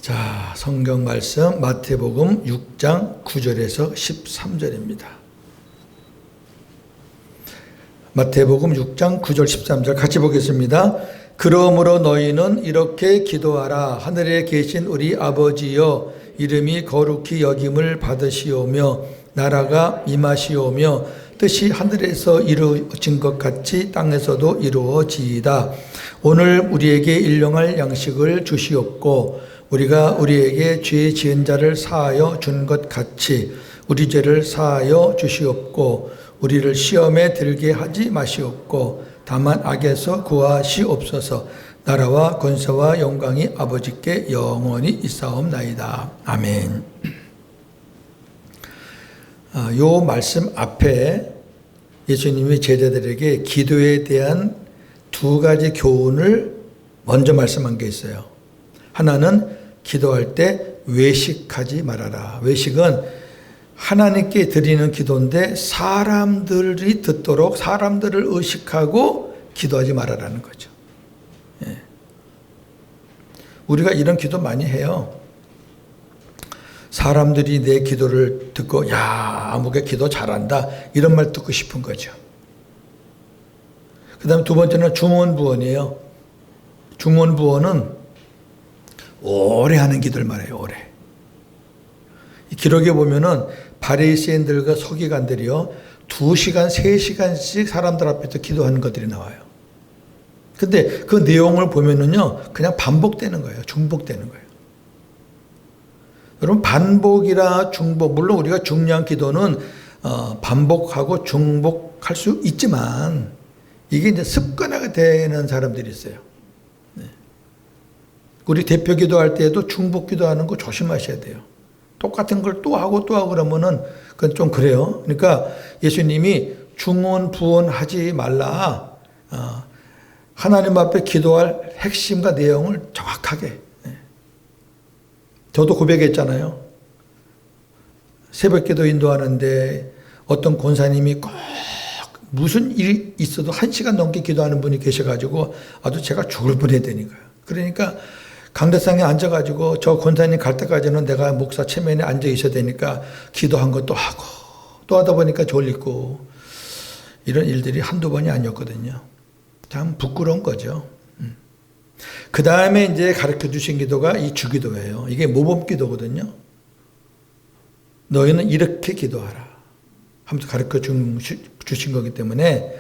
자, 성경 말씀 마태복음 6장 9절에서 13절입니다. 마태복음 6장 9절 13절 같이 보겠습니다. 그러므로 너희는 이렇게 기도하라. 하늘에 계신 우리 아버지여, 이름이 거룩히 여김을 받으시오며 나라가 임하시오며 뜻이 하늘에서 이루어진 것 같이 땅에서도 이루어지이다. 오늘 우리에게 일용할 양식을 주시옵고 우리가 우리에게 죄 지은 자를 사하여 준 것 같이 우리 죄를 사하여 주시옵고 우리를 시험에 들게 하지 마시옵고 다만 악에서 구하시옵소서. 나라와 권세와 영광이 아버지께 영원히 있사옵나이다. 아멘. 요 말씀 앞에 예수님이 제자들에게 기도에 대한 두 가지 교훈을 먼저 말씀한 게 있어요. 하나는 기도할 때 외식하지 말아라. 외식은 하나님께 드리는 기도인데 사람들이 듣도록 사람들을 의식하고 기도하지 말아라는 거죠. 예. 우리가 이런 기도 많이 해요. 사람들이 내 기도를 듣고 야, 아무개 기도 잘한다 이런 말 듣고 싶은 거죠. 그 다음에 두 번째는 중언부언이에요. 중언부언은 오래 하는 기도를 말해요. 오래. 이 기록에 보면은 바리새인들과 서기관들이요 2시간, 3시간씩 사람들 앞에서 기도하는 것들이 나와요. 근데 그 내용을 보면은요 그냥 반복되는 거예요. 중복되는 거예요. 여러분, 반복이라 중복, 물론 우리가 중요한 기도는 반복하고 중복할 수 있지만 이게 이제 습관화가 되는 사람들이 있어요. 우리 대표 기도할 때에도 중복 기도하는 거 조심하셔야 돼요. 똑같은 걸 또 하고 또 하고 그러면은 그건 좀 그래요. 그러니까 예수님이 중언 부언하지 말라. 하나님 앞에 기도할 핵심과 내용을 정확하게. 저도 고백했잖아요. 새벽 기도 인도하는데 어떤 권사님이 꼭 무슨 일이 있어도 1시간 넘게 기도하는 분이 계셔가지고 아주 제가 죽을 뻔했다니까요. 그러니까 강대상에 앉아가지고 저 권사님 갈 때까지는 내가 목사 체면에 앉아 있어야 되니까 기도한 것도 하고 또 하다 보니까 졸리고 이런 일들이 한두 번이 아니었거든요. 참 부끄러운 거죠. 그 다음에 이제 가르쳐 주신 기도가 이 주기도예요. 이게 모범 기도거든요. 너희는 이렇게 기도하라 하면서 가르쳐 주신 거기 때문에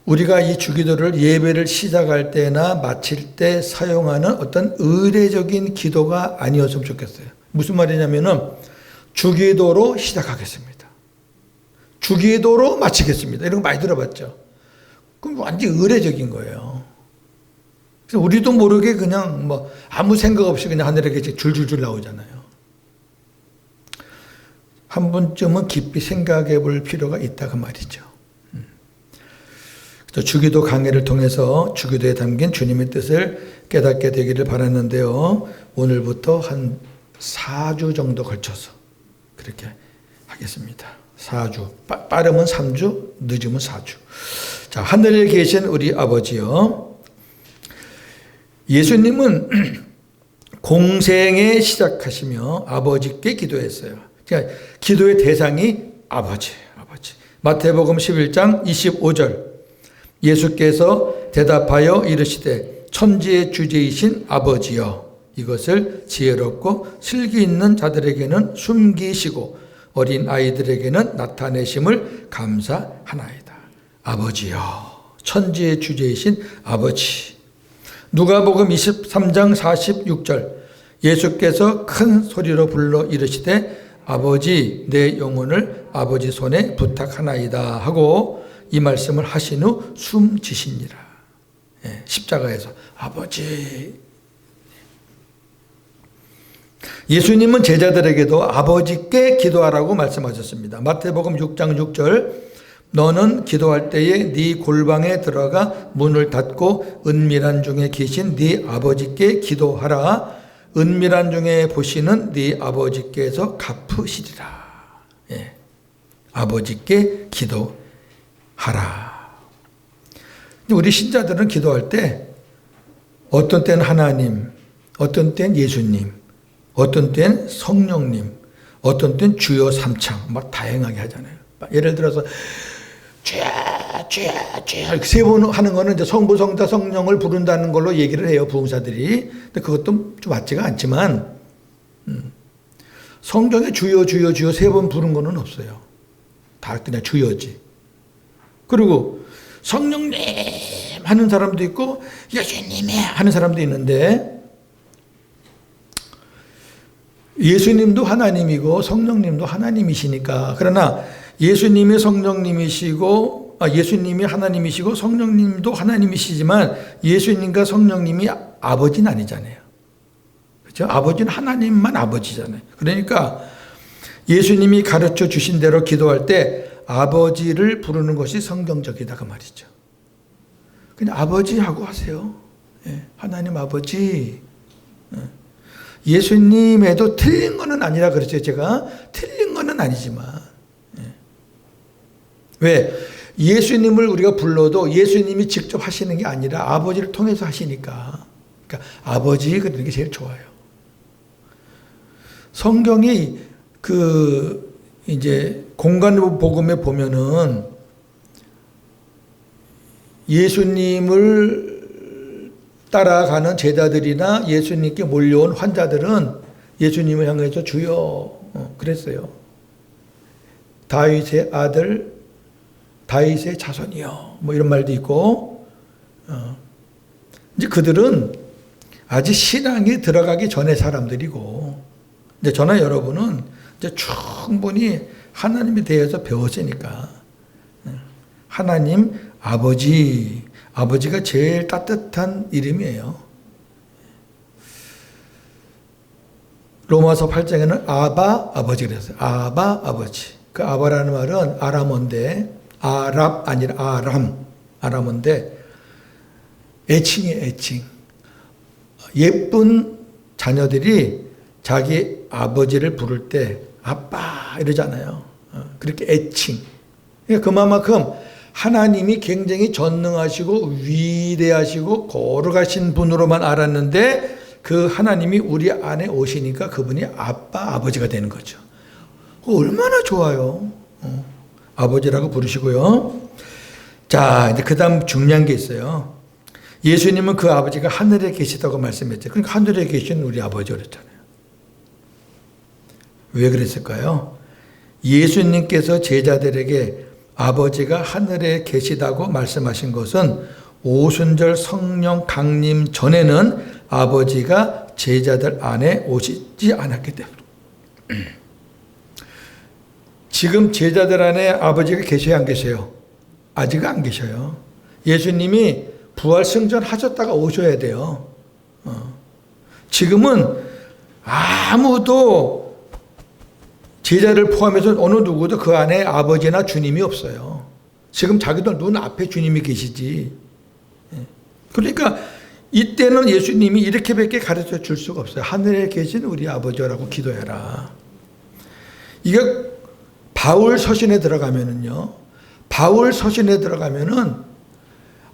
우리가 이 주기도를 예배를 시작할 때나 마칠 때 사용하는 어떤 의례적인 기도가 아니었으면 좋겠어요. 무슨 말이냐면은 주기도로 시작하겠습니다. 주기도로 마치겠습니다. 이런 거 많이 들어봤죠. 그럼 완전히 의례적인 거예요. 그래서 우리도 모르게 그냥 뭐 아무 생각 없이 그냥 하늘에 줄줄줄 나오잖아요. 한 번쯤은 깊이 생각해 볼 필요가 있다 그 말이죠. 주기도 강해를 통해서 주기도에 담긴 주님의 뜻을 깨닫게 되기를 바랐는데요. 오늘부터 한 4주 정도 걸쳐서 그렇게 하겠습니다. 4주. 빠르면 3주, 늦으면 4주. 자, 하늘에 계신 우리 아버지요. 예수님은 공생에 시작하시며 아버지께 기도했어요. 그러니까 기도의 대상이 아버지. 마태복음 11장 25절. 예수께서 대답하여 이르시되 천지의 주제이신 아버지여, 이것을 지혜롭고 슬기 있는 자들에게는 숨기시고 어린 아이들에게는 나타내심을 감사하나이다. 아버지여, 천지의 주제이신 아버지. 누가복음 23장 46절. 예수께서 큰 소리로 불러 이르시되 아버지, 내 영혼을 아버지 손에 부탁하나이다 하고 이 말씀을 하신 후 숨지시니라. 십자가에서 아버지. 예수님은 제자들에게도 아버지께 기도하라고 말씀하셨습니다. 마태복음 6장 6절. 너는 기도할 때에 네 골방에 들어가 문을 닫고 은밀한 중에 계신 네 아버지께 기도하라. 은밀한 중에 보시는 네 아버지께서 갚으시리라. 아버지께 기도하라. 우리 신자들은 기도할 때 어떤 때는 하나님, 어떤 땐 예수님, 어떤 땐 성령님, 어떤 땐 주여 삼창 막 다양하게 하잖아요. 예를 들어서 주야 주야 주야 세 번 하는 거는 이제 성부 성자 성령을 부른다는 걸로 얘기를 해요, 부흥사들이. 근데 그것도 좀 맞지가 않지만 성경에 주여 주여 주여 세 번 부른 거는 없어요. 다 그냥 주여지. 그리고 성령님 하는 사람도 있고 예수님이 하는 사람도 있는데, 예수님도 하나님이고 성령님도 하나님이시니까. 그러나 예수님이 성령님이시고 예수님이 하나님이시고 성령님도 하나님이시지만 예수님과 성령님이 아버지는 아니잖아요. 그렇죠? 아버지는 하나님만 아버지잖아요. 그러니까 예수님이 가르쳐 주신 대로 기도할 때 아버지를 부르는 것이 성경적이다 그 말이죠. 그냥 아버지 하고 하세요. 하나님 아버지. 예수님에도 틀린 거는 아니라 그렇죠. 제가 틀린 거는 아니지만, 왜? 예수님을 우리가 불러도 예수님이 직접 하시는 게 아니라 아버지를 통해서 하시니까. 그러니까 아버지 그러는 게 제일 좋아요. 성경이 이제 공간복음에 보면은 예수님을 따라가는 제자들이나 예수님께 몰려온 환자들은 예수님을 향해서 주여 그랬어요. 다윗의 아들, 다윗의 자손이요. 뭐 이런 말도 있고, 이제 그들은 아직 신앙이 들어가기 전에 사람들이고, 이제 저나 여러분은 이제 충분히 하나님에 대해서 배웠으니까, 하나님 아버지가 제일 따뜻한 이름이에요. 로마서 8장에는 아바 아버지 그랬어요. 아바 아버지. 그 아바라는 말은 아람어인데, 아랍 아니라 아람어인데 애칭이에요, 애칭. 예쁜 자녀들이 자기 아버지를 부를 때 아빠 이러잖아요. 그렇게 애칭. 그만큼 하나님이 굉장히 전능하시고 위대하시고 거룩하신 분으로만 알았는데 그 하나님이 우리 안에 오시니까 그분이 아빠 아버지가 되는 거죠. 얼마나 좋아요. 아버지라고 부르시고요. 자, 이제 그 다음 중요한 게 있어요. 예수님은 그 아버지가 하늘에 계시다고 말씀했죠. 그러니까 하늘에 계신 우리 아버지 그랬잖아요. 왜 그랬을까요? 예수님께서 제자들에게 아버지가 하늘에 계시다고 말씀하신 것은 오순절 성령 강림 전에는 아버지가 제자들 안에 오시지 않았기 때문에. 지금 제자들 안에 아버지가 계셔야 안 계세요? 아직 안 계셔요. 예수님이 부활 승전 하셨다가 오셔야 돼요. 지금은 아무도 제자를 포함해서 어느 누구도 그 안에 아버지나 주님이 없어요. 지금 자기들 눈 앞에 주님이 계시지. 그러니까 이때는 예수님이 이렇게밖에 가르쳐 줄 수가 없어요. 하늘에 계신 우리 아버지라고 기도해라. 이게 바울 서신에 들어가면은요. 바울 서신에 들어가면은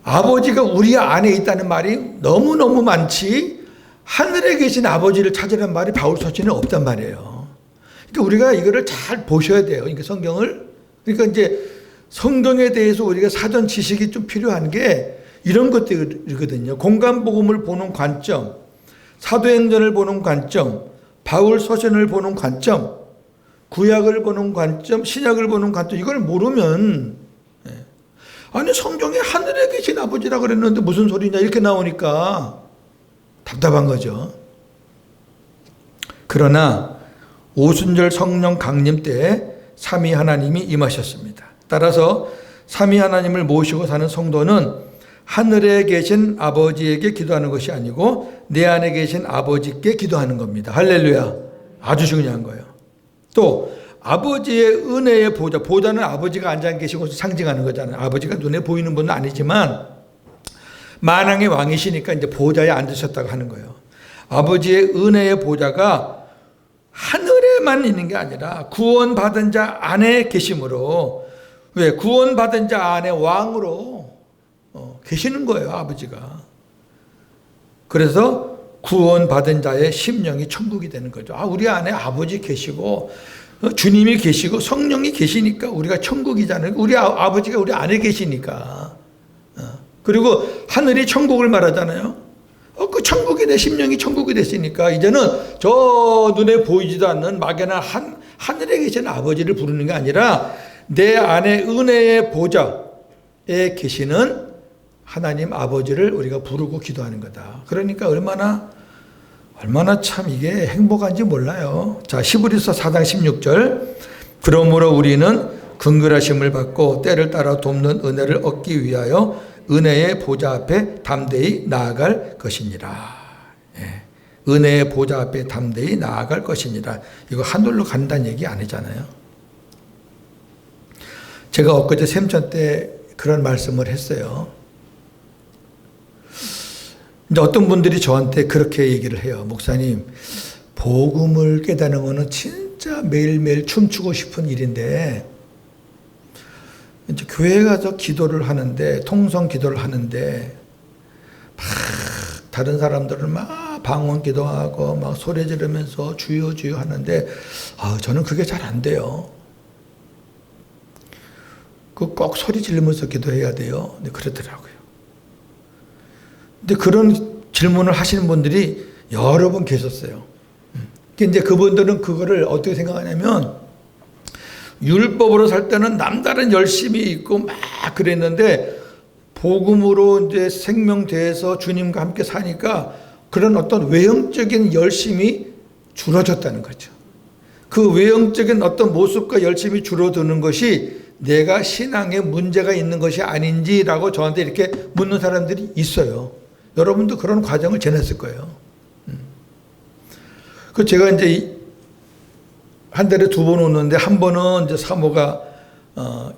아버지가 우리 안에 있다는 말이 너무너무 많지 하늘에 계신 아버지를 찾으라는 말이 바울 서신에 없단 말이에요. 그러니까 우리가 이거를 잘 보셔야 돼요. 그러니까 성경을. 그러니까 이제 성경에 대해서 우리가 사전 지식이 좀 필요한 게 이런 것들이거든요. 공간복음을 보는 관점, 사도행전을 보는 관점, 바울 서신을 보는 관점, 구약을 보는 관점, 신약을 보는 관점, 이걸 모르면, 아니 성경에 하늘에 계신 아버지라고 그랬는데 무슨 소리냐 이렇게 나오니까 답답한 거죠. 그러나 오순절 성령 강림 때 삼위 하나님이 임하셨습니다. 따라서 삼위 하나님을 모시고 사는 성도는 하늘에 계신 아버지에게 기도하는 것이 아니고 내 안에 계신 아버지께 기도하는 겁니다. 할렐루야. 아주 중요한 거예요. 또 아버지의 은혜의 보좌는 아버지가 앉아 계시고 상징하는 거잖아요. 아버지가 눈에 보이는 분은 아니지만 만왕의 왕이시니까 이제 보좌에 앉으셨다고 하는 거예요. 아버지의 은혜의 보좌가 하늘에만 있는 게 아니라 구원받은 자 안에 계심으로, 왜? 구원받은 자 안에 왕으로 계시는 거예요, 아버지가. 그래서 구원받은 자의 심령이 천국이 되는 거죠. 우리 안에 아버지 계시고 주님이 계시고 성령이 계시니까 우리가 천국이잖아요. 우리 아버지가 우리 안에 계시니까. 그리고 하늘이 천국을 말하잖아요. 그 천국이 내 심령이 천국이 됐으니까 이제는 저 눈에 보이지도 않는 막연한 하늘에 계신 아버지를 부르는 게 아니라 내 안에 은혜의 보좌에 계시는 하나님 아버지를 우리가 부르고 기도하는 거다. 그러니까 얼마나 참 이게 행복한지 몰라요. 자, 히브리서 4장 16절. 그러므로 우리는 긍휼하심을 받고 때를 따라 돕는 은혜를 얻기 위하여 은혜의 보좌 앞에 담대히 나아갈 것이니라. 예. 은혜의 보좌 앞에 담대히 나아갈 것이니라. 이거 하늘로 간다는 얘기 아니잖아요. 제가 엊그제 샘천 때 그런 말씀을 했어요. 근데 어떤 분들이 저한테 그렇게 얘기를 해요. 목사님, 복음을 깨닫는 거는 진짜 매일매일 춤추고 싶은 일인데 이제 교회 가서 기도를 하는데 통성 기도를 하는데 막 다른 사람들은 막 방언 기도하고 막 소리 지르면서 주여 주여 하는데 저는 그게 잘 안 돼요. 꼭 소리 지르면서 기도해야 돼요. 근데 그러더라고요. 근데 그런 질문을 하시는 분들이 여러 분 계셨어요. 이제 그분들은 그거를 어떻게 생각하냐면 율법으로 살 때는 남다른 열심이 있고 막 그랬는데 복음으로 이제 생명돼서 주님과 함께 사니까 그런 어떤 외형적인 열심이 줄어졌다는 거죠. 그 외형적인 어떤 모습과 열심이 줄어드는 것이 내가 신앙에 문제가 있는 것이 아닌지라고 저한테 이렇게 묻는 사람들이 있어요. 여러분도 그런 과정을 지냈을 거예요. 그 제가 이제 한 달에 2번 오는데 한 번은 이제 사모가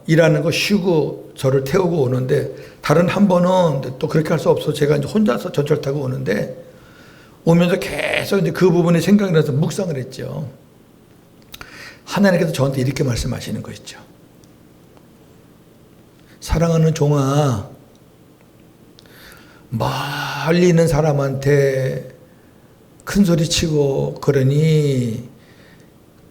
일하는 거 쉬고 저를 태우고 오는데 다른 한 번은 또 그렇게 할 수 없어 제가 이제 혼자서 전철 타고 오는데 오면서 계속 이제 그 부분이 생각이 나서 묵상을 했죠. 하나님께서 저한테 이렇게 말씀하시는 거 있죠. 사랑하는 종아, 멀리 있는 사람한테 큰 소리 치고 그러니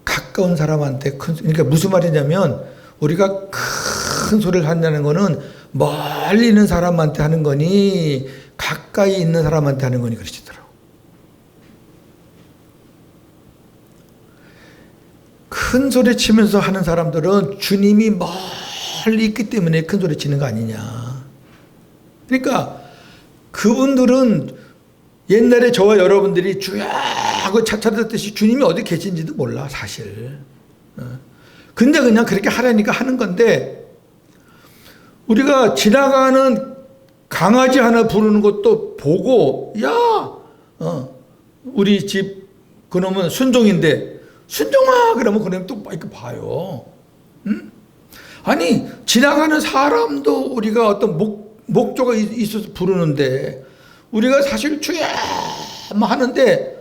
가까운 사람한테 그러니까 무슨 말이냐면 우리가 큰 소리를 한다는 거는 멀리 있는 사람한테 하는 거니 가까이 있는 사람한테 하는 거니 그러시더라고. 큰 소리 치면서 하는 사람들은 주님이 멀리 있기 때문에 큰 소리 치는 거 아니냐. 그러니까 그분들은 옛날에 저와 여러분들이 주야 하고 찾아듣듯이 주님이 어디 계신지도 몰라 사실. 근데 그냥 그렇게 하라니까 하는 건데 우리가 지나가는 강아지 하나 부르는 것도 보고 우리 집 그놈은 순종인데 순종아 그러면 그놈 또 이렇게 봐요. 응? 아니 지나가는 사람도 우리가 어떤 목조가 있어서 부르는데 우리가 사실 주야 하는데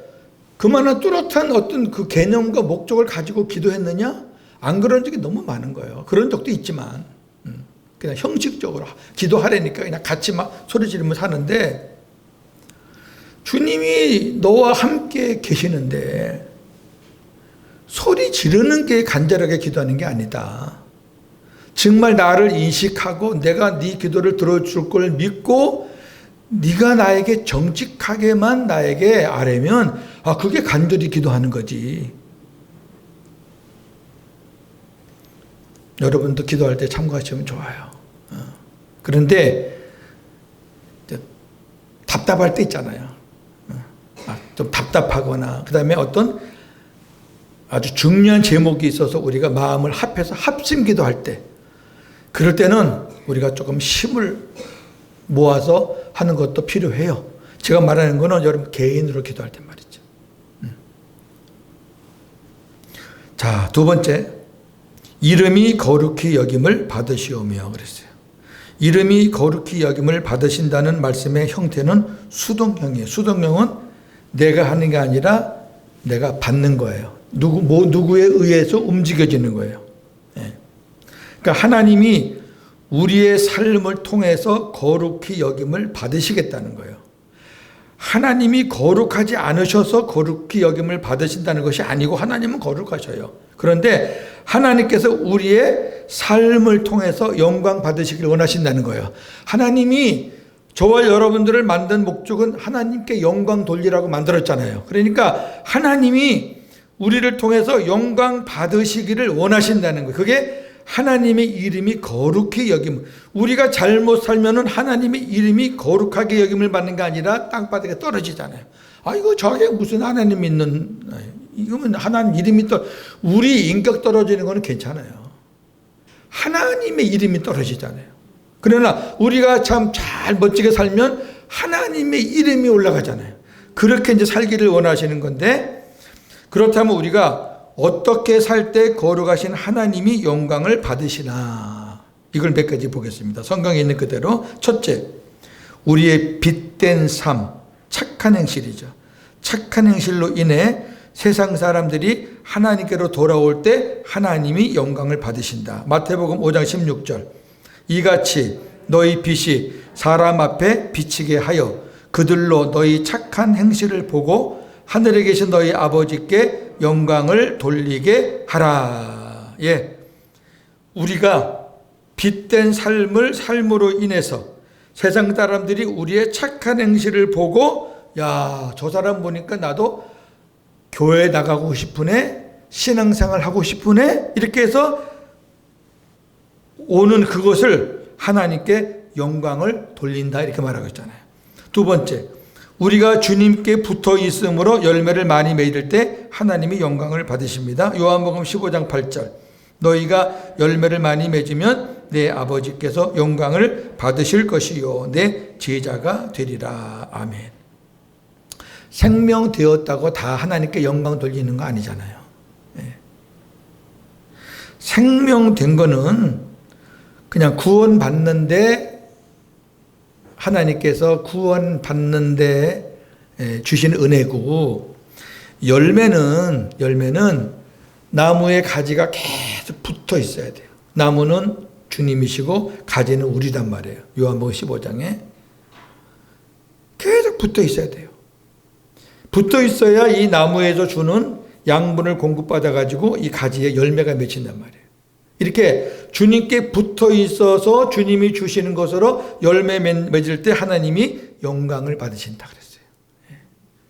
그만한 뚜렷한 어떤 그 개념과 목적을 가지고 기도했느냐? 안 그런 적이 너무 많은 거예요. 그런 적도 있지만 그냥 형식적으로 기도하려니까 그냥 같이 막 소리 지르면서 하는데 주님이 너와 함께 계시는데 소리 지르는 게 간절하게 기도하는 게 아니다. 정말 나를 인식하고 내가 네 기도를 들어줄 걸 믿고 네가 나에게 정직하게만 나에게 아뢰면 그게 간절히 기도하는 거지. 여러분도 기도할 때 참고하시면 좋아요. 그런데 답답할 때 있잖아요. 좀 답답하거나 그 다음에 어떤 아주 중요한 제목이 있어서 우리가 마음을 합해서 합심 기도할 때 그럴 때는 우리가 조금 힘을 모아서 하는 것도 필요해요. 제가 말하는 거는 여러분 개인으로 기도할 때 말이죠. 자, 2번째. 이름이 거룩히 여김을 받으시오며 그랬어요. 이름이 거룩히 여김을 받으신다는 말씀의 형태는 수동형이에요. 수동형은 내가 하는 게 아니라 내가 받는 거예요. 누구에 의해서 움직여지는 거예요. 그러니까 하나님이 우리의 삶을 통해서 거룩히 여김을 받으시겠다는 거예요. 하나님이 거룩하지 않으셔서 거룩히 여김을 받으신다는 것이 아니고 하나님은 거룩하셔요. 그런데 하나님께서 우리의 삶을 통해서 영광 받으시길 원하신다는 거예요. 하나님이 저와 여러분들을 만든 목적은 하나님께 영광 돌리라고 만들었잖아요. 그러니까 하나님이 우리를 통해서 영광 받으시기를 원하신다는 거예요. 그게 하나님의 이름이 거룩히 여김. 우리가 잘못 살면은 하나님의 이름이 거룩하게 여김을 받는 게 아니라 땅바닥에 떨어지잖아요. 이거 저게 무슨 하나님 믿는, 이거는 하나님 이름이 우리 인격 떨어지는 거는 괜찮아요. 하나님의 이름이 떨어지잖아요. 그러나 우리가 참 잘 멋지게 살면 하나님의 이름이 올라가잖아요. 그렇게 이제 살기를 원하시는 건데, 그렇다면 우리가 어떻게 살 때 거룩하신 하나님이 영광을 받으시나, 이걸 몇 가지 보겠습니다. 성경에 있는 그대로. 첫째, 우리의 빛된 삶, 착한 행실이죠. 착한 행실로 인해 세상 사람들이 하나님께로 돌아올 때 하나님이 영광을 받으신다. 마태복음 5장 16절. 이같이 너희 빛이 사람 앞에 비치게 하여 그들로 너희 착한 행실을 보고 하늘에 계신 너희 아버지께 영광을 돌리게 하라. 예. 우리가 빛된 삶으로 인해서 세상 사람들이 우리의 착한 행실을 보고, 야, 저 사람 보니까 나도 교회 나가고 싶으네, 신앙생활 하고 싶으네, 이렇게 해서 오는 그것을 하나님께 영광을 돌린다, 이렇게 말하고 있잖아요. 두 번째, 우리가 주님께 붙어 있음으로 열매를 많이 맺을 때 하나님이 영광을 받으십니다. 요한복음 15장 8절. 너희가 열매를 많이 맺으면 내 아버지께서 영광을 받으실 것이요 내 제자가 되리라. 아멘. 생명되었다고 다 하나님께 영광 돌리는 거 아니잖아요. 네. 생명된 거는 그냥 구원받는데, 하나님께서 구원받는데 주신 은혜고, 열매는 나무의 가지가 계속 붙어 있어야 돼요. 나무는 주님이시고 가지는 우리단 말이에요. 요한복음 15장에 계속 붙어 있어야 돼요. 붙어 있어야 이 나무에서 주는 양분을 공급받아 가지고 이 가지에 열매가 맺힌단 말이에요. 이렇게 주님께 붙어 있어서 주님이 주시는 것으로 열매 맺을 때 하나님이 영광을 받으신다 그랬어요.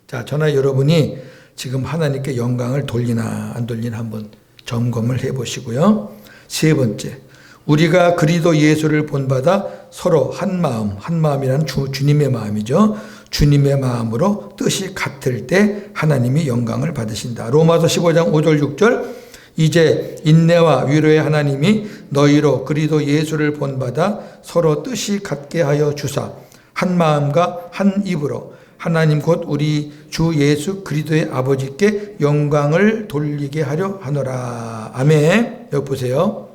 자, 저나 여러분이 지금 하나님께 영광을 돌리나 안 돌리나 한번 점검을 해보시고요. 세 번째, 우리가 그리스도 예수를 본받아 서로 한 마음이라는 주님의 마음이죠. 주님의 마음으로 뜻이 같을 때 하나님이 영광을 받으신다. 로마서 15장 5절 6절. 이제 인내와 위로의 하나님이 너희로 그리스도 예수를 본받아 서로 뜻이 같게 하여 주사 한 마음과 한 입으로 하나님 곧 우리 주 예수 그리스도의 아버지께 영광을 돌리게 하려 하노라. 아멘. 여기 보세요.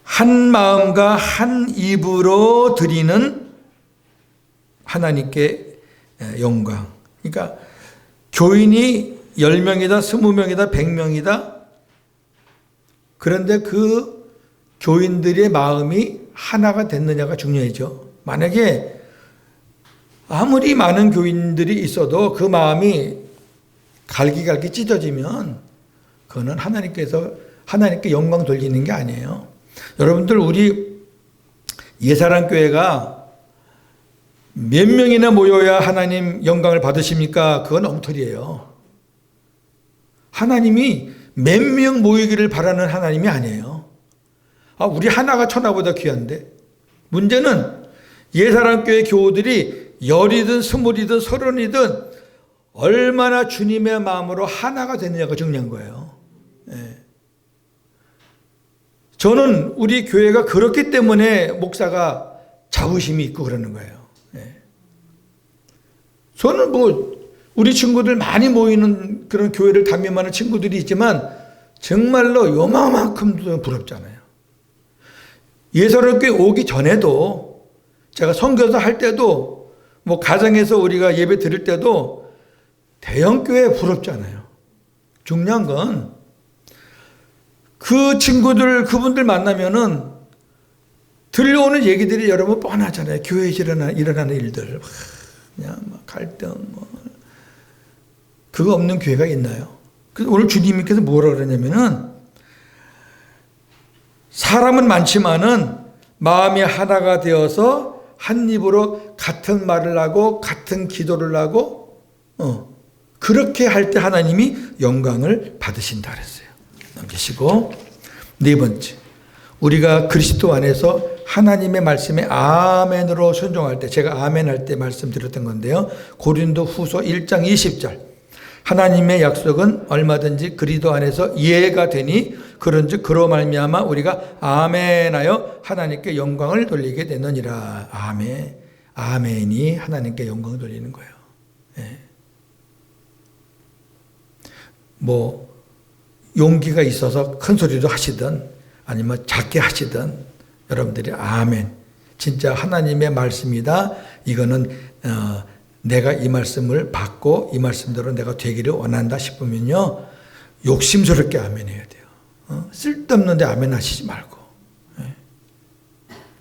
한 마음과 한 입으로 드리는 하나님께 영광. 그러니까 교인이 10명이다, 20명이다, 100명이다. 그런데 그 교인들의 마음이 하나가 됐느냐가 중요하죠. 만약에 아무리 많은 교인들이 있어도 그 마음이 갈기갈기 찢어지면 그거는 하나님께 영광 돌리는 게 아니에요. 여러분들, 우리 예사랑교회가 몇 명이나 모여야 하나님 영광을 받으십니까? 그건 엉터리예요. 하나님이 몇 명 모이기를 바라는 하나님이 아니에요. 우리 하나가 천하보다 귀한데. 문제는 예사랑교회 교우들이 10이든 20이든 30이든 얼마나 주님의 마음으로 하나가 되느냐가 중요한 거예요. 예. 저는 우리 교회가 그렇기 때문에 목사가 자부심이 있고 그러는 거예요. 예. 저는 우리 친구들 많이 모이는 그런 교회를 담임하는 친구들이 있지만 정말로 요만큼도 부럽잖아요. 예사롭게 오기 전에도 제가 선교사 할 때도 가정에서 우리가 예배 드릴 때도 대형교회 부럽잖아요. 중요한 건 그 친구들, 그분들 만나면은 들려오는 얘기들이 여러분 뻔하잖아요. 교회에서 일어나는 일들. 그냥 막 갈등, 그거 없는 교회가 있나요? 그래서 오늘 주님께서 뭐라 그러냐면은, 사람은 많지만은 마음이 하나가 되어서 한 입으로 같은 말을 하고 같은 기도를 하고, 그렇게 할 때 하나님이 영광을 받으신다 그랬어요. 넘기시고, 네 번째. 우리가 그리스도 안에서 하나님의 말씀에 아멘으로 순종할 때, 제가 아멘 할 때 말씀드렸던 건데요. 고린도 후서 1장 20절. 하나님의 약속은 얼마든지 그리스도 안에서 이해가 되니 그런즉 그로 말미암아 우리가 아멘하여 하나님께 영광을 돌리게 되느니라. 아멘. 아멘이 하나님께 영광을 돌리는 거예요. 예. 용기가 있어서 큰 소리로 하시든 아니면 작게 하시든 여러분들이 아멘. 진짜 하나님의 말씀이다. 이거는 내가 이 말씀을 받고 이 말씀대로 내가 되기를 원한다 싶으면요. 욕심스럽게 아멘해야 돼요. 쓸데없는데 아멘 하시지 말고.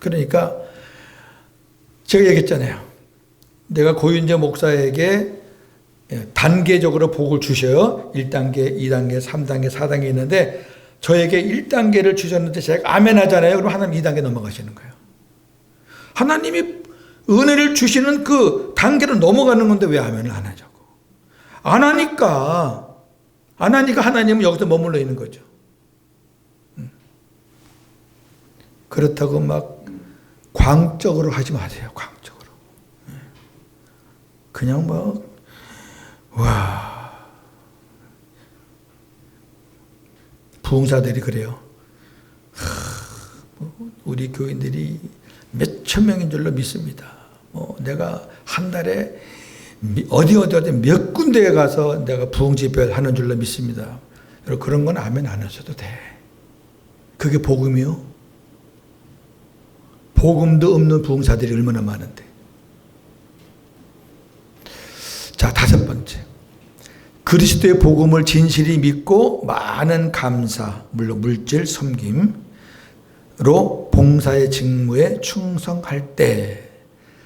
그러니까 제가 얘기했잖아요. 내가 고윤재 목사에게 단계적으로 복을 주셔요. 1단계, 2단계, 3단계, 4단계 있는데 저에게 1단계를 주셨는데 제가 아멘 하잖아요. 그럼 하나님 2단계 넘어가시는 거예요. 하나님이 은혜를 주시는 그 단계로 넘어가는 건데 왜 아멘을 안 하자고. 안 하니까 하나님은 여기서 머물러 있는 거죠. 그렇다고 막 광적으로 하지 마세요. 광적으로. 그냥 부흥사들이 그래요. 우리 교인들이 몇천 명인 줄로 믿습니다. 내가 한 달에 어디 몇 군데에 가서 내가 부흥 집회를 하는 줄로 믿습니다. 여러분 그런 건 아멘 안 하셔도 돼. 그게 복음이요? 복음도 없는 부흥사들이 얼마나 많은데. 자, 다섯 번째. 그리스도의 복음을 진실히 믿고 많은 감사, 물론 물질 섬김, 로 봉사의 직무에 충성할 때.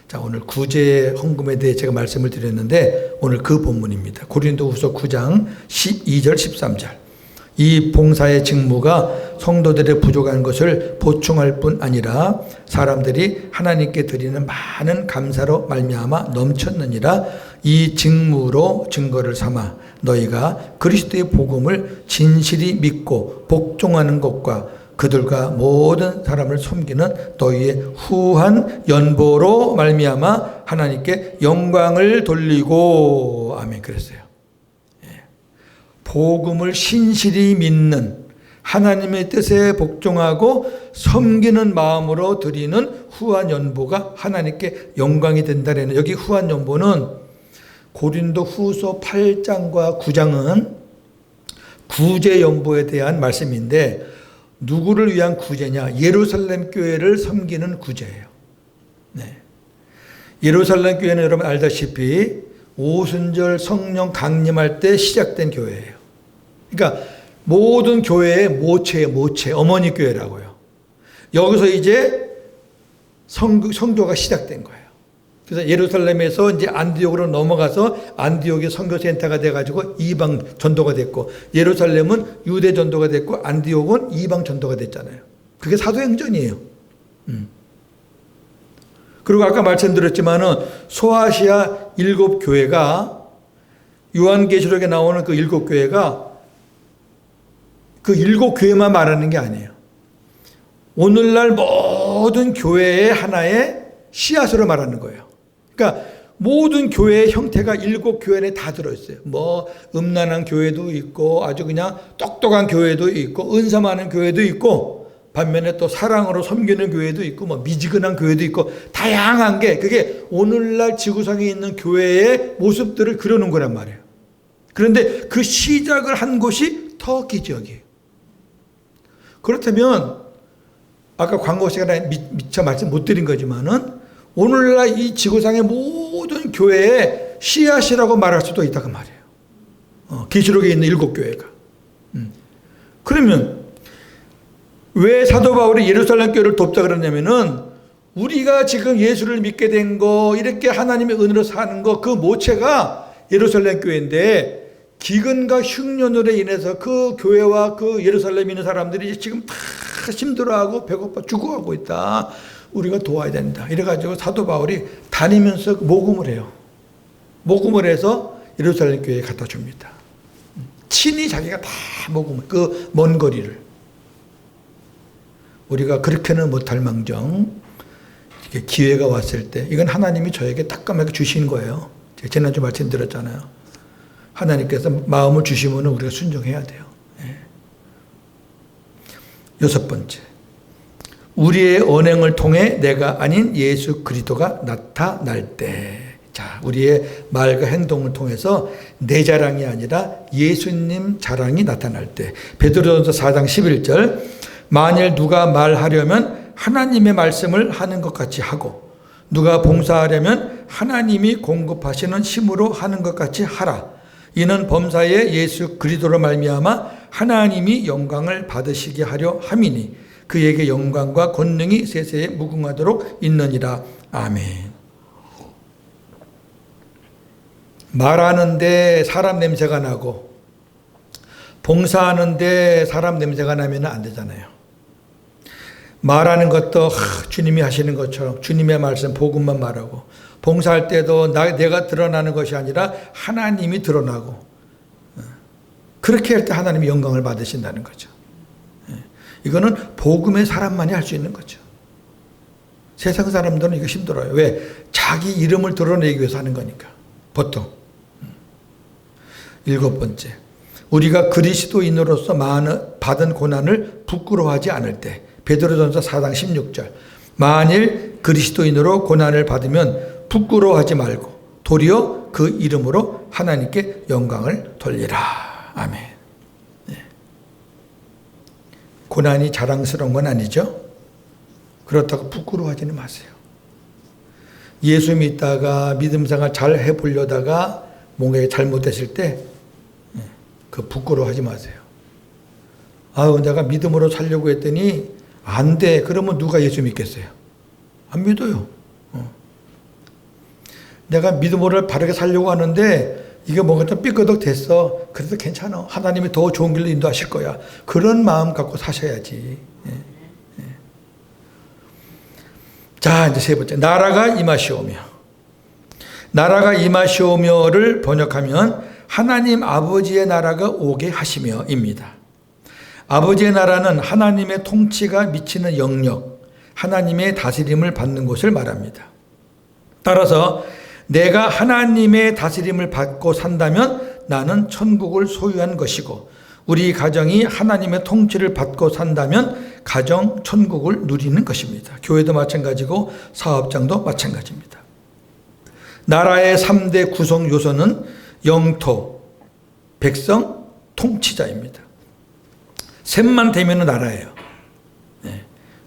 자, 오늘 구제 헌금에 대해 제가 말씀을 드렸는데 오늘 그 본문입니다. 고린도후서 9장 12절 13절. 이 봉사의 직무가 성도들의 부족한 것을 보충할 뿐 아니라 사람들이 하나님께 드리는 많은 감사로 말미암아 넘쳤느니라. 이 직무로 증거를 삼아 너희가 그리스도의 복음을 진실히 믿고 복종하는 것과 그들과 모든 사람을 섬기는 너희의 후한 연보로 말미암아 하나님께 영광을 돌리고. 아멘. 그랬어요. 복음을 신실히 믿는, 하나님의 뜻에 복종하고 섬기는 마음으로 드리는 후한 연보가 하나님께 영광이 된다라는, 여기 후한 연보는 고린도 후서 8장과 9장은 구제 연보에 대한 말씀인데 누구를 위한 구제냐? 예루살렘 교회를 섬기는 구제예요. 네. 예루살렘 교회는 여러분 알다시피 오순절 성령 강림할 때 시작된 교회예요. 그러니까 모든 교회의 모체예요. 모체. 어머니 교회라고요. 여기서 이제 선교가 시작된 거예요. 그래서 예루살렘에서 이제 안디옥으로 넘어가서 안디옥이 선교센터가 돼가지고 이방 전도가 됐고, 예루살렘은 유대 전도가 됐고, 안디옥은 이방 전도가 됐잖아요. 그게 사도행전이에요. 그리고 아까 말씀드렸지만은 소아시아 7교회가, 요한계시록에 나오는 그 7교회가 그 7교회만 말하는 게 아니에요. 오늘날 모든 교회의 하나의 씨앗으로 말하는 거예요. 그러니까 모든 교회의 형태가 7교회 안에 다 들어있어요. 음란한 교회도 있고, 아주 그냥 똑똑한 교회도 있고, 은사 많은 교회도 있고, 반면에 또 사랑으로 섬기는 교회도 있고, 미지근한 교회도 있고, 다양한 게, 그게 오늘날 지구상에 있는 교회의 모습들을 그려놓은 거란 말이에요. 그런데 그 시작을 한 곳이 터키 지역이에요. 그렇다면 아까 광고 시간에 미처 말씀 못 드린 거지만은 오늘날 이 지구상의 모든 교회의 씨앗이라고 말할 수도 있다 그 말이에요. 계시록에 있는 7교회가. 그러면 왜 사도 바울이 예루살렘 교회를 돕자 그러냐면은 우리가 지금 예수를 믿게 된 거, 이렇게 하나님의 은혜로 사는 거, 그 모체가 예루살렘 교회인데 기근과 흉년으로 인해서 그 교회와 그 예루살렘에 있는 사람들이 지금 다 힘들어하고 배고파 죽어가고 있다. 우리가 도와야 된다. 이래가지고 사도 바울이 다니면서 모금을 해요. 모금을 해서 예루살렘 교회에 갖다 줍니다. 친히 자기가 다 모금을, 그 먼 거리를. 우리가 그렇게는 못할 망정 이렇게 기회가 왔을 때 이건 하나님이 저에게 따끔하게 주신 거예요. 제가 지난주 말씀드렸잖아요. 하나님께서 마음을 주시면 우리가 순종해야 돼요. 여섯 번째, 우리의 언행을 통해 내가 아닌 예수 그리스도가 나타날 때. 자, 우리의 말과 행동을 통해서 내 자랑이 아니라 예수님 자랑이 나타날 때. 베드로전서 4장 11절, 만일 누가 말하려면 하나님의 말씀을 하는 것 같이 하고 누가 봉사하려면 하나님이 공급하시는 힘으로 하는 것 같이 하라. 이는 범사에 예수 그리스도로 말미암아 하나님이 영광을 받으시게 하려 함이니 그에게 영광과 권능이 세세에 무궁하도록 있느니라. 아멘. 말하는데 사람 냄새가 나고 봉사하는데 사람 냄새가 나면 안 되잖아요. 말하는 것도 주님이 하시는 것처럼 주님의 말씀 복음만 말하고, 봉사할 때도 내가 드러나는 것이 아니라 하나님이 드러나고, 그렇게 할 때 하나님이 영광을 받으신다는 거죠. 이거는 복음의 사람만이 할 수 있는 거죠. 세상 사람들은 이거 힘들어요. 왜? 자기 이름을 드러내기 위해서 하는 거니까. 보통. 일곱 번째, 우리가 그리스도인으로서 받은 고난을 부끄러워하지 않을 때. 베드로전서 4장 16절, 만일 그리스도인으로 고난을 받으면 부끄러워하지 말고 도리어 그 이름으로 하나님께 영광을 돌리라. 아멘. 네. 고난이 자랑스러운 건 아니죠. 그렇다고 부끄러워하지는 마세요. 예수 믿다가 믿음생활 잘 해보려다가 뭔가 잘못됐을 때 그 부끄러워하지 마세요. 아유, 내가 믿음으로 살려고 했더니 안 돼. 그러면 누가 예수 믿겠어요? 안 믿어요. 내가 믿음으로 바르게 살려고 하는데 이게 뭔가 좀 삐끄덕 됐어. 그래도 괜찮아. 하나님이 더 좋은 길로 인도하실 거야. 그런 마음 갖고 사셔야지. 자, 이제 세 번째, 나라가 임하시오며. 나라가 임하시오며를 번역하면 하나님 아버지의 나라가 오게 하시며입니다. 아버지의 나라는 하나님의 통치가 미치는 영역, 하나님의 다스림을 받는 곳을 말합니다. 따라서 내가 하나님의 다스림을 받고 산다면 나는 천국을 소유한 것이고, 우리 가정이 하나님의 통치를 받고 산다면 가정 천국을 누리는 것입니다. 교회도 마찬가지고 사업장도 마찬가지입니다. 나라의 3대 구성 요소는 영토, 백성, 통치자입니다. 셋만 되면 나라예요.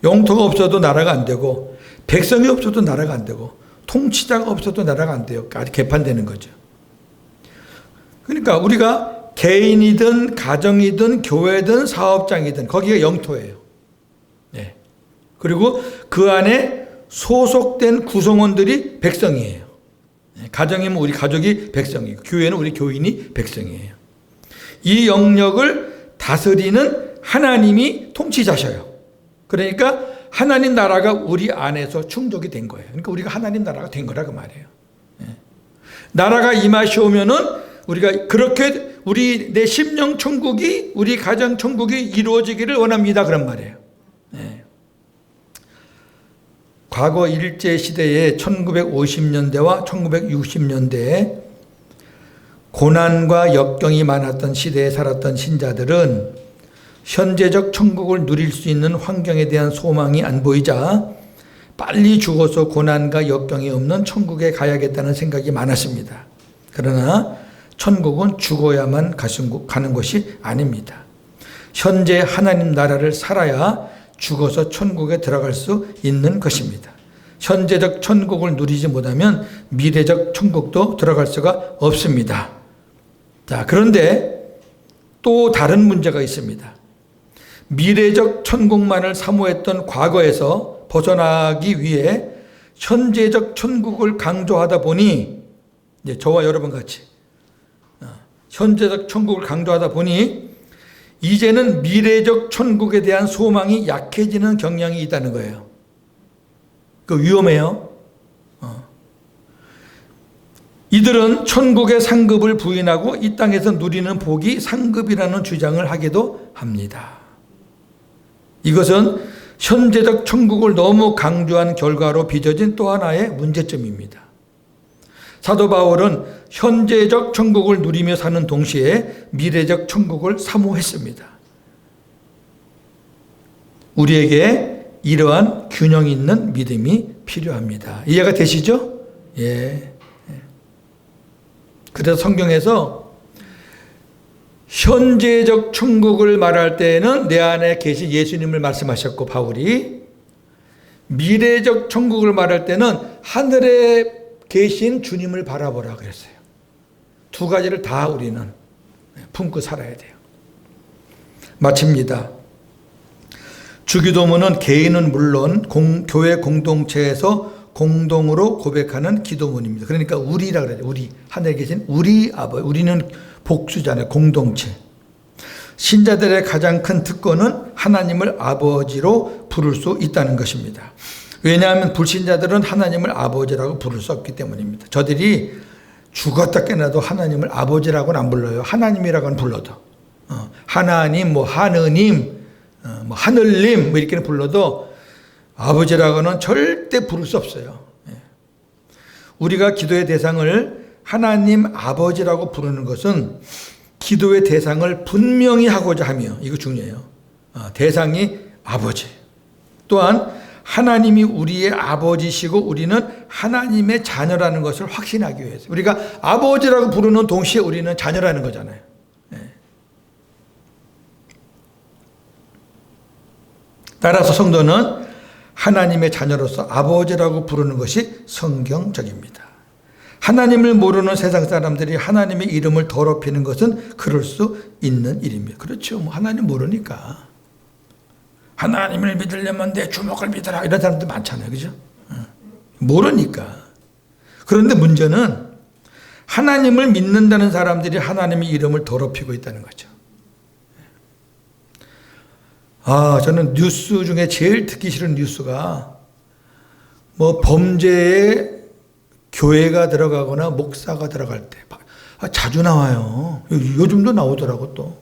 영토가 없어도 나라가 안 되고, 백성이 없어도 나라가 안 되고, 통치자가 없어도 나라가 안 돼요. 아주 개판되는 거죠. 그러니까 우리가 개인이든 가정이든 교회든 사업장이든 거기가 영토예요. 그리고 그 안에 소속된 구성원들이 백성이에요. 가정이면 우리 가족이 백성이고, 교회는 우리 교인이 백성이에요. 이 영역을 다스리는 하나님이 통치자셔요. 그러니까 하나님 나라가 우리 안에서 충족이 된 거예요. 그러니까 우리가 하나님 나라가 된 거라 그 말이에요. 나라가 임하시오면은 우리가 그렇게 내 심령 천국이, 우리 가정 천국이 이루어지기를 원합니다. 그런 말이에요. 과거 일제 시대에 1950년대와 1960년대에 고난과 역경이 많았던 시대에 살았던 신자들은 현재적 천국을 누릴 수 있는 환경에 대한 소망이 안 보이자 빨리 죽어서 고난과 역경이 없는 천국에 가야겠다는 생각이 많았습니다. 그러나 천국은 죽어야만 가는 것이 아닙니다. 현재 하나님 나라를 살아야 죽어서 천국에 들어갈 수 있는 것입니다. 현재적 천국을 누리지 못하면 미래적 천국도 들어갈 수가 없습니다. 자, 그런데 또 다른 문제가 있습니다. 미래적 천국만을 사모했던 과거에서 벗어나기 위해 현재적 천국을 강조하다 보니, 이제 저와 여러분 같이 현재적 천국을 강조하다 보니 이제는 미래적 천국에 대한 소망이 약해지는 경향이 있다는 거예요. 그 위험해요. 이들은 천국의 상급을 부인하고 이 땅에서 누리는 복이 상급이라는 주장을 하기도 합니다. 이것은 현재적 천국을 너무 강조한 결과로 빚어진 또 하나의 문제점입니다. 사도 바울은 현재적 천국을 누리며 사는 동시에 미래적 천국을 사모했습니다. 우리에게 이러한 균형 있는 믿음이 필요합니다. 이해가 되시죠? 예. 그래서 성경에서 현재적 천국을 말할 때에는 내 안에 계신 예수님을 말씀하셨고, 바울이 미래적 천국을 말할 때는 하늘에 계신 주님을 바라보라 그랬어요. 두 가지를 다 우리는 품고 살아야 돼요. 마칩니다. 주기도문은 개인은 물론 교회 공동체에서 공동으로 고백하는 기도문입니다. 그러니까 우리라 그러죠. 우리, 하늘에 계신 우리 아버지, 우리는 복수잖아요. 공동체. 신자들의 가장 큰 특권은 하나님을 아버지로 부를 수 있다는 것입니다. 왜냐하면 불신자들은 하나님을 아버지라고 부를 수 없기 때문입니다. 저들이 죽었다 깨나도 하나님을 아버지라고는 안 불러요. 하나님이라고는 불러도. 하나님, 뭐 하느님, 뭐 하늘님, 뭐 이렇게는 불러도 아버지라고는 절대 부를 수 없어요. 우리가 기도의 대상을 하나님 아버지라고 부르는 것은 기도의 대상을 분명히 하고자 하며, 이거 중요해요. 대상이 아버지. 또한 하나님이 우리의 아버지시고 우리는 하나님의 자녀라는 것을 확신하기 위해서. 우리가 아버지라고 부르는 동시에 우리는 자녀라는 거잖아요. 따라서 성도는 하나님의 자녀로서 아버지라고 부르는 것이 성경적입니다. 하나님을 모르는 세상 사람들이 하나님의 이름을 더럽히는 것은 그럴 수 있는 일입니다. 그렇죠. 뭐 하나님 모르니까. 하나님을 믿으려면 내 주먹을 믿어라, 이런 사람들 많잖아요. 그죠? 모르니까. 그런데 문제는 하나님을 믿는다는 사람들이 하나님의 이름을 더럽히고 있다는 거죠. 저는 뉴스 중에 제일 듣기 싫은 뉴스가 뭐 범죄에 교회가 들어가거나 목사가 들어갈 때 자주 나와요. 요즘도 나오더라고 또.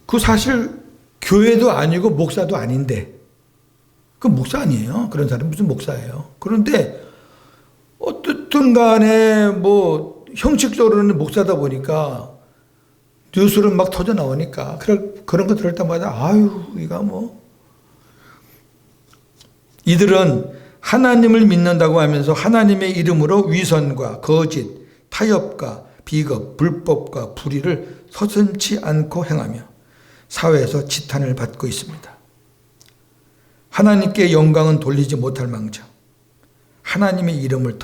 그 사실 교회도 아니고 목사도 아닌데, 그 목사 아니에요. 그런 사람이 무슨 목사예요. 그런데 어떻든 간에 뭐 형식적으로는 목사다 보니까 뉴스는 막 터져 나오니까 그런 거 들을 때마다 이가 뭐. 이들은 하나님을 믿는다고 하면서 하나님의 이름으로 위선과 거짓, 타협과 비겁, 불법과 불의를 서슴지 않고 행하며 사회에서 지탄을 받고 있습니다. 하나님께 영광은 돌리지 못할 망정 하나님의 이름을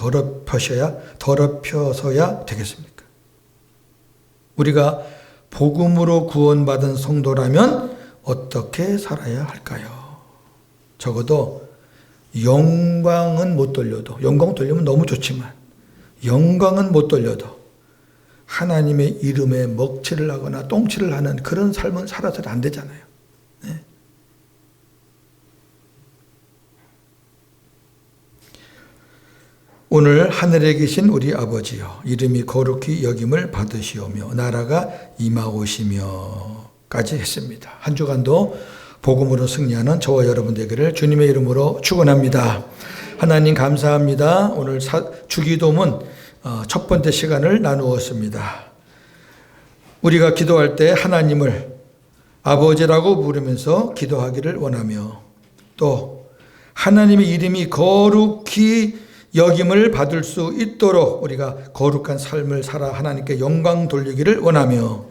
더럽혀서야 되겠습니까? 우리가 복음으로 구원받은 성도라면 어떻게 살아야 할까요? 적어도 영광은 못 돌려도, 영광 돌리면 너무 좋지만 영광은 못 돌려도 하나님의 이름에 먹칠을 하거나 똥칠을 하는 그런 삶은 살아서는 안 되잖아요. 네. 오늘 하늘에 계신 우리 아버지여, 이름이 거룩히 여김을 받으시오며 나라가 임하오시며까지 했습니다. 한 주간도 복음으로 승리하는 저와 여러분 되기를 주님의 이름으로 축원합니다. 하나님 감사합니다. 오늘 주기도문 첫 번째 시간을 나누었습니다. 우리가 기도할 때 하나님을 아버지라고 부르면서 기도하기를 원하며, 또 하나님의 이름이 거룩히 여김을 받을 수 있도록 우리가 거룩한 삶을 살아 하나님께 영광 돌리기를 원하며,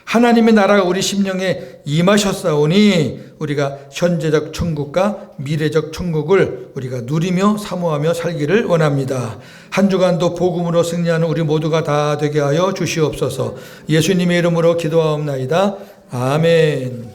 하나님의 나라가 우리 심령에 임하셨사오니 우리가 현재적 천국과 미래적 천국을 우리가 누리며 사모하며 살기를 원합니다. 한 주간도 복음으로 승리하는 우리 모두가 다 되게 하여 주시옵소서. 예수님의 이름으로 기도하옵나이다. 아멘.